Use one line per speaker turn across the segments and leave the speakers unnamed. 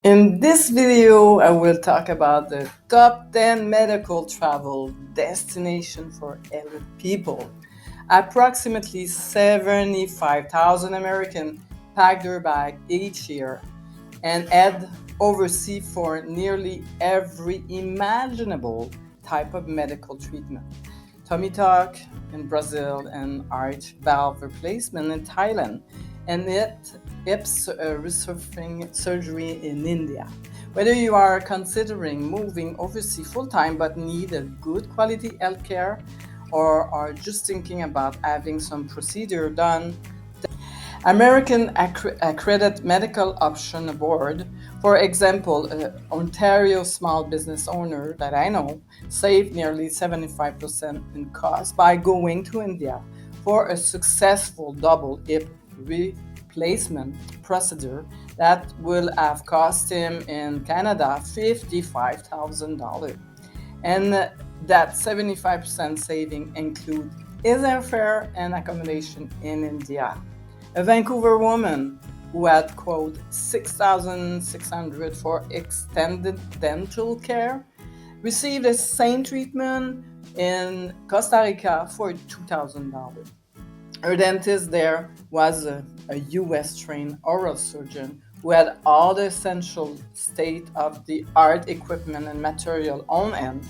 In this video, I will talk about the top 10 medical travel destination for elite people. Approximately 75,000 Americans pack their bag each year and head overseas for nearly every imaginable type of medical treatment. Tummy tuck in Brazil and arch valve replacement in Thailand, and hip resurfacing surgery in India. Whether you are considering moving overseas full-time but need a good quality healthcare, or are just thinking about having some procedure done, American Accredited Medical Option Board, for example, Ontario small business owner that I know saved nearly 75% in cost by going to India for a successful double hip replacement procedure that will have cost him in Canada $55,000. And that 75% saving include his airfare and accommodation in India. A Vancouver woman who had, quote, $6,600 for extended dental care received the same treatment in Costa Rica for $2,000. Her dentist there was a US-trained oral surgeon who had all the essential state-of-the-art equipment and material on hand.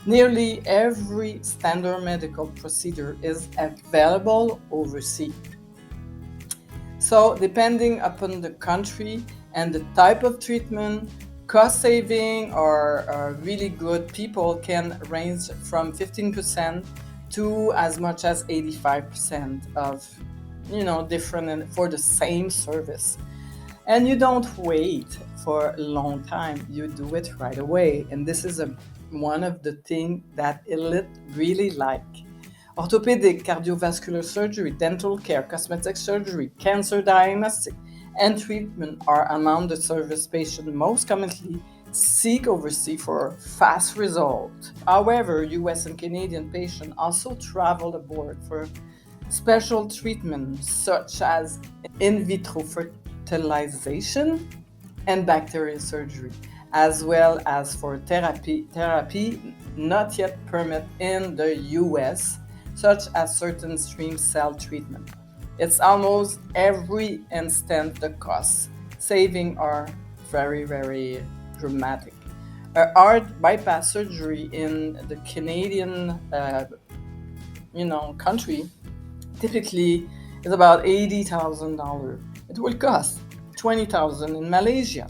Nearly every standard medical procedure is available overseas. So, depending upon the country and the type of treatment, cost saving or really good people can range from 15% to as much as 85% of, different for the same service. And you don't wait for a long time, you do it right away. And this is one of the things that elite really like. Orthopedic, cardiovascular surgery, dental care, cosmetic surgery, cancer diagnostic, and treatment are among the service patients most commonly seek overseas for fast results. However, US and Canadian patients also travel abroad for special treatments such as in vitro fertilization and bacterial surgery, as well as for therapy not yet permitted in the US, such as certain stem cell treatment. It's almost every instant the costs saving are very, very dramatic. A heart bypass surgery in the Canadian, country typically is about $80,000. It will cost $20,000 in Malaysia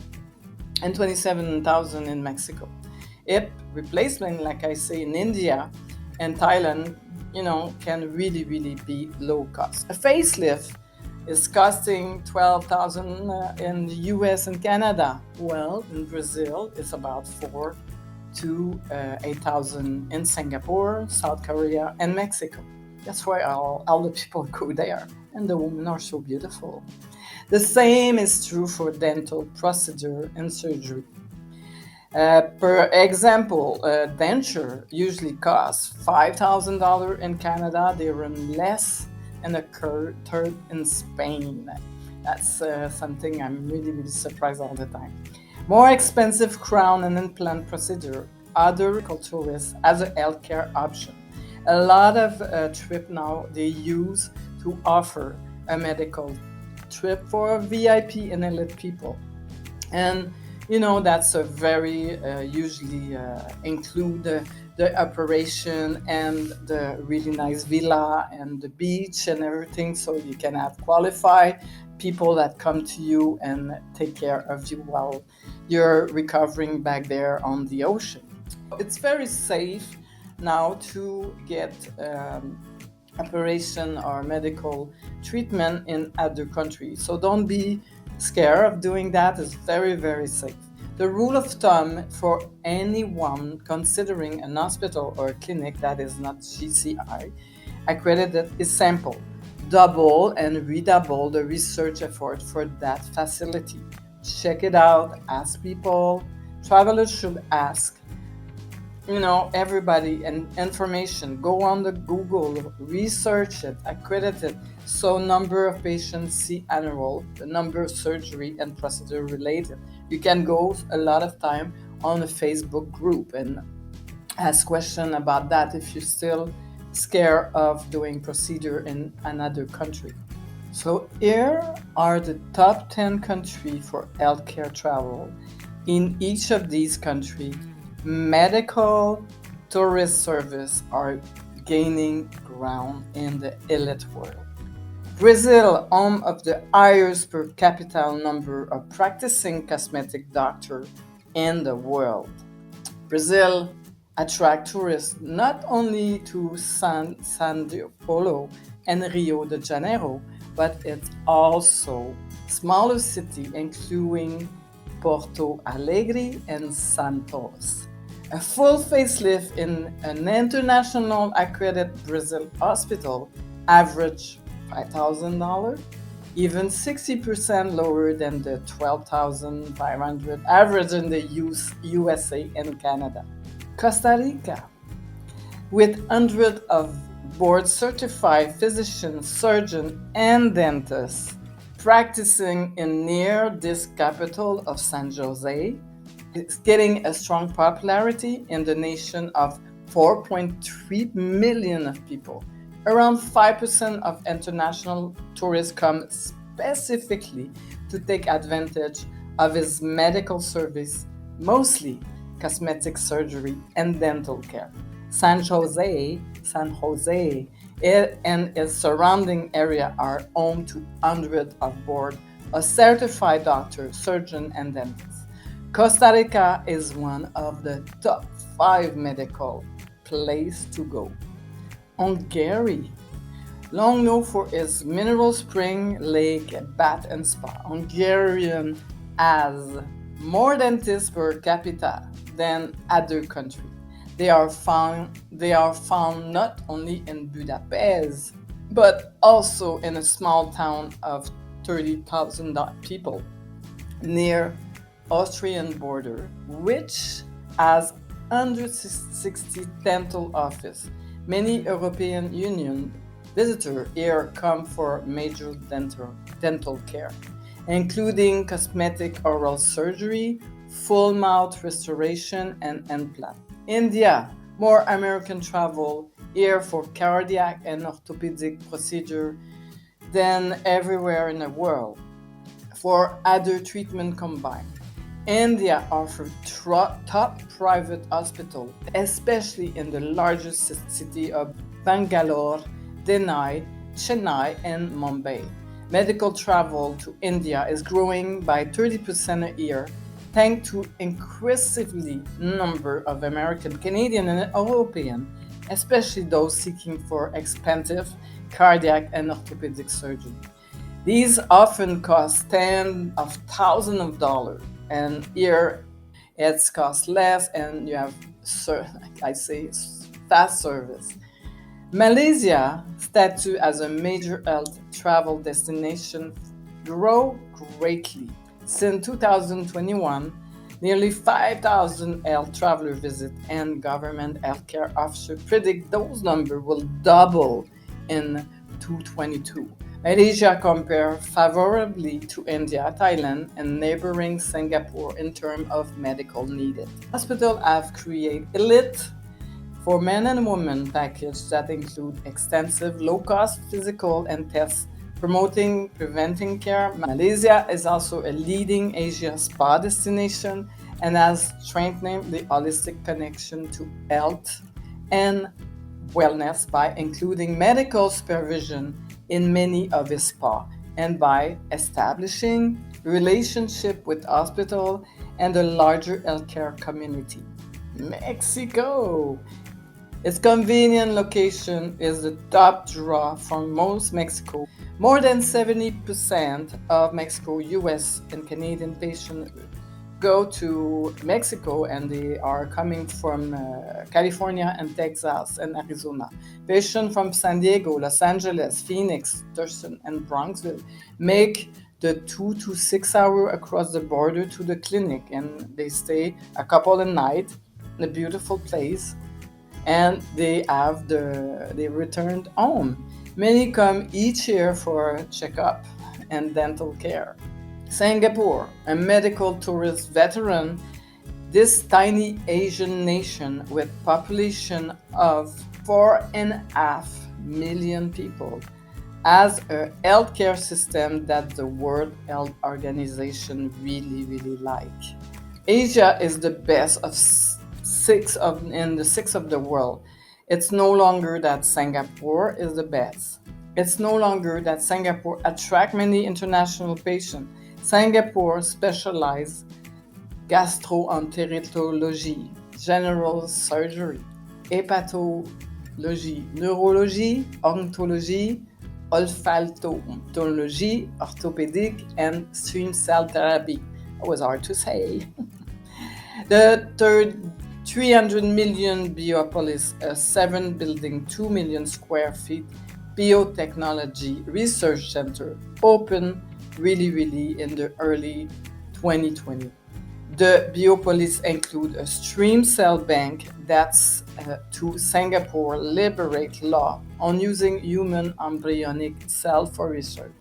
and $27,000 in Mexico. Hip replacement, like I say, in India and Thailand, can really, really be low cost. A facelift is costing $12,000 in the US and Canada. Well, in Brazil, it's about $4,000 to $8,000 in Singapore, South Korea, and Mexico. That's why all the people go there, and the women are so beautiful. The same is true for dental procedure and surgery. Per example, a denture usually costs $5,000 in Canada. They run less and a third in Spain. That's something I'm really, really surprised all the time. More expensive crown and implant procedure, other tourists as a healthcare option. A lot of trip now they use to offer a medical trip for VIP and elite people. And that's a very usually include the operation and the really nice villa and the beach and everything, so you can have qualified people that come to you and take care of you while you're recovering back there on the ocean. It's very safe now to get operation or medical treatment in other countries, so don't be scared of doing that. Is very, very safe. The rule of thumb for anyone considering an hospital or a clinic that is not GCI accredited is simple: double and redouble the research effort for that facility. Check it out, ask people. Travelers should ask everybody and information. Go on the Google, research it, accredit it. So number of patients see annual, the number of surgery and procedure related. You can go a lot of time on a Facebook group and ask question about that if you're still scared of doing procedure in another country. So here are the top 10 countries for healthcare travel. In each of these countries, medical tourist service are gaining ground in the elite world. Brazil, home of the highest per capita number of practicing cosmetic doctors in the world. Brazil attracts tourists not only to San Paulo and Rio de Janeiro, but it's also smaller cities including Porto Alegre and Santos. A full facelift in an international accredited Brazil hospital average $5,000, even 60% lower than the 12,500 average in the USA and Canada. Costa Rica, with hundreds of board certified physicians, surgeons, and dentists practicing in near this capital of San Jose, it's getting a strong popularity in the nation of 4.3 million of people. Around 5% of international tourists come specifically to take advantage of its medical service, mostly cosmetic surgery and dental care. San Jose and its surrounding area are home to hundreds of board of certified doctors, surgeons, and dentists. Costa Rica is one of the top 5 medical places to go. Hungary, long known for its mineral spring, lake, bath, and spa. Hungarian has more dentists per capita than other countries. They are found not only in Budapest, but also in a small town of 30,000 people near Austrian border, which has 160 dental offices. Many European Union visitors here come for major dental care, including cosmetic oral surgery, full mouth restoration, and implant. India, more American travel here for cardiac and orthopedic procedure than everywhere in the world for other treatment combined. India offers top private hospitals, especially in the largest city of Bangalore, Chennai, and Mumbai. Medical travel to India is growing by 30% a year, thanks to increasingly number of American, Canadian, and European, especially those seeking for expensive cardiac and orthopedic surgery. These often cost tens of thousands of dollars, and here it's cost less, and you have, like I say, fast service. Malaysia, status as a major health travel destination, grow greatly. Since 2021, nearly 5,000 health traveler visits and government healthcare officers predict those numbers will double in 2022. Malaysia compares favorably to India, Thailand, and neighboring Singapore in terms of medical needed. Hospitals have created elite for men and women package that include extensive low-cost physical and tests promoting preventive care. Malaysia is also a leading Asia spa destination and has strengthened the holistic connection to health and wellness by including medical supervision in many of its spa and by establishing relationship with hospital and the larger healthcare community. Mexico. Its convenient location is the top draw for most Mexico. More than 70% of Mexico, US, and Canadian patients go to Mexico, and they are coming from California and Texas and Arizona. Patients from San Diego, Los Angeles, Phoenix, Tucson, and Bronxville make the 2 to 6 hour across the border to the clinic, and they stay a couple of nights a beautiful place, and they returned home. Many come each year for checkup and dental care. Singapore, a medical tourist veteran, this tiny Asian nation with population of 4.5 million people has a healthcare system that the World Health Organization really like. Asia is the best of six of the world. It's no longer that Singapore is the best. It's no longer that Singapore attract many international patients. Singapore specializes gastroenterology, general surgery, hepatology, neurology, oncology, olfactology, orthopedic, and stem cell therapy. That was hard to say. The third 300 million Biopolis, a 7-building, 2 million square feet biotechnology research center, opened really in the early 2020. The Biopolis include a stream cell bank that's to Singapore liberate law on using human embryonic cell for research.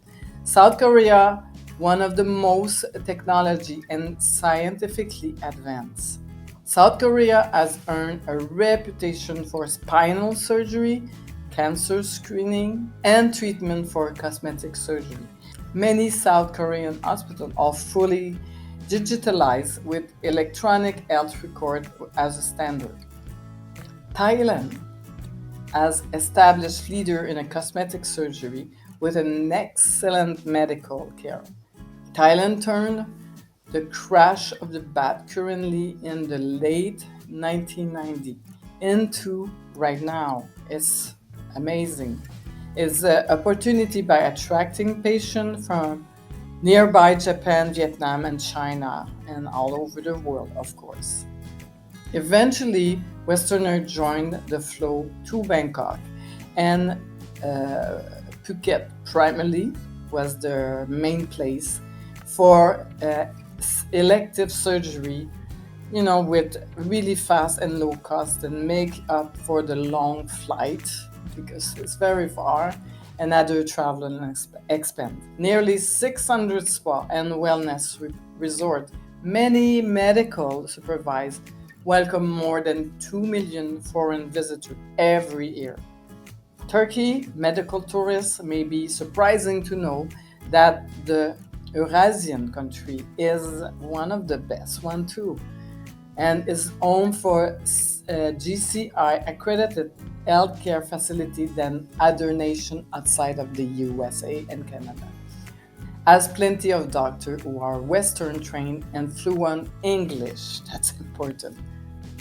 South Korea, one of the most technology and scientifically advanced. South Korea has earned a reputation for spinal surgery, cancer screening, and treatment for cosmetic surgery. Many South Korean hospitals are fully digitalized with electronic health record as a standard. Thailand has established leader in a cosmetic surgery with an excellent medical care. Thailand turned the crash of the bat currently in the late 1990s into right now. It's amazing. It's an opportunity by attracting patients from nearby Japan, Vietnam, and China, and all over the world, of course. Eventually, Westerners joined the flow to Bangkok, and Phuket primarily was the main place for elective surgery, with really fast and low cost and make up for the long flight because it's very far and other travel and expense. Nearly 600 spa and wellness resort, many medical supervised, welcome more than 2 million foreign visitors every year. Turkey medical tourists may be surprising to know that the Eurasian country is one of the best one too, and is home for GCI accredited healthcare facility than other nations outside of the USA and Canada. Has plenty of doctors who are Western trained and fluent English. That's important.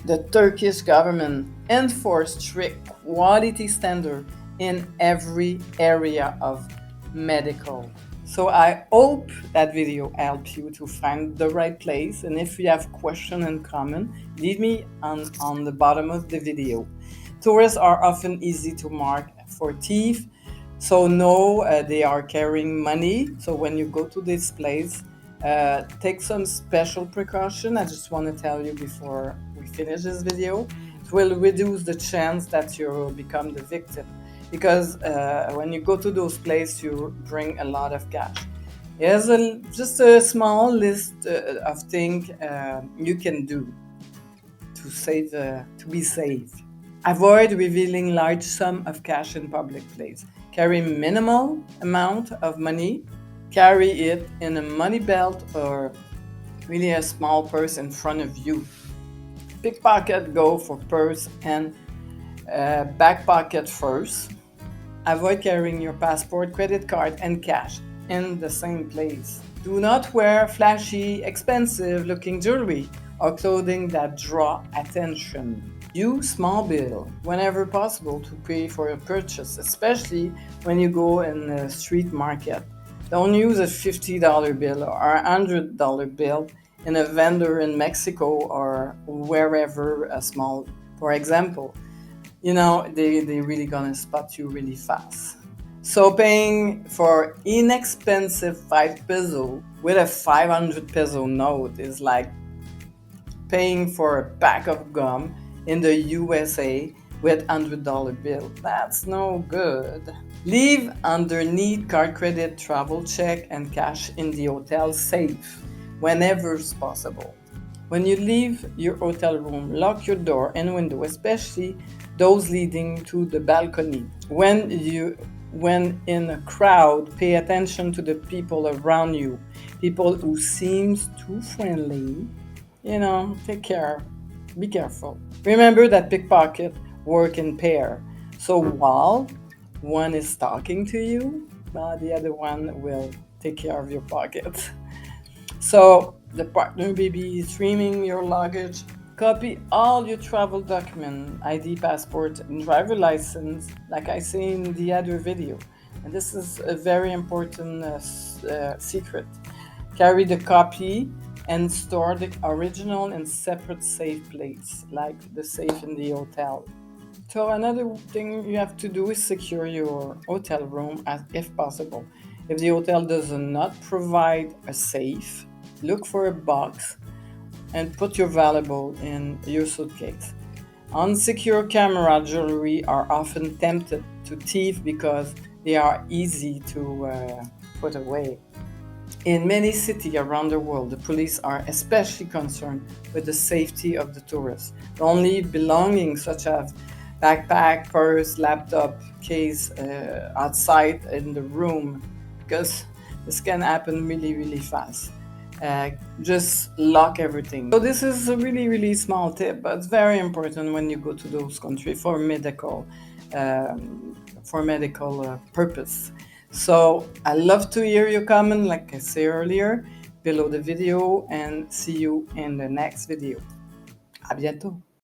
The Turkish government enforced strict quality standards in every area of medical. So I hope that video helped you to find the right place. And if you have questions and comments, leave me on the bottom of the video. Tourists are often easy to mark for thief. So know they are carrying money. So when you go to this place, take some special precaution. I just want to tell you before we finish this video, it will reduce the chance that you will become the victim. Because when you go to those places, you bring a lot of cash. Here's just a small list of things you can do to be safe. Avoid revealing large sum of cash in public place. Carry minimal amount of money. Carry it in a money belt or really a small purse in front of you. Pickpocket, go for purse and back pocket first. Avoid carrying your passport, credit card, and cash in the same place. Do not wear flashy, expensive looking jewelry or clothing that draw attention. Use small bill whenever possible to pay for a purchase, especially when you go in the street market. Don't use a $50 bill or a $100 bill in a vendor in Mexico or wherever small, for example. They really gonna spot you really fast. So paying for inexpensive 5 peso with a 500 peso note is like paying for a pack of gum in the USA with $100 bill. That's no good. Leave underneath card credit, travel check, and cash in the hotel safe whenever possible. When you leave your hotel room, lock your door and window, especially those leading to the balcony. When in a crowd, pay attention to the people around you. People who seems too friendly, take care. Be careful. Remember that pickpocket work in pair. So while one is talking to you, the other one will take care of your pocket. So the partner may be streaming your luggage. Copy all your travel document, ID, passport, and driver license, like I say in the other video. And this is a very important secret. Carry the copy and store the original in separate safe places, like the safe in the hotel. So another thing you have to do is secure your hotel room if possible. If the hotel does not provide a safe, look for a box and put your valuable in your suitcase. Unsecure camera jewelry are often tempted to thief because they are easy to put away. In many cities around the world, the police are especially concerned with the safety of the tourists. Only belongings such as backpack, purse, laptop, case outside in the room, because this can happen really, really fast. Just lock everything. So this is a really, really small tip, but it's very important when you go to those countries for medical purpose. So I love to hear your comment, like I said earlier, below the video, and see you in the next video. À bientôt.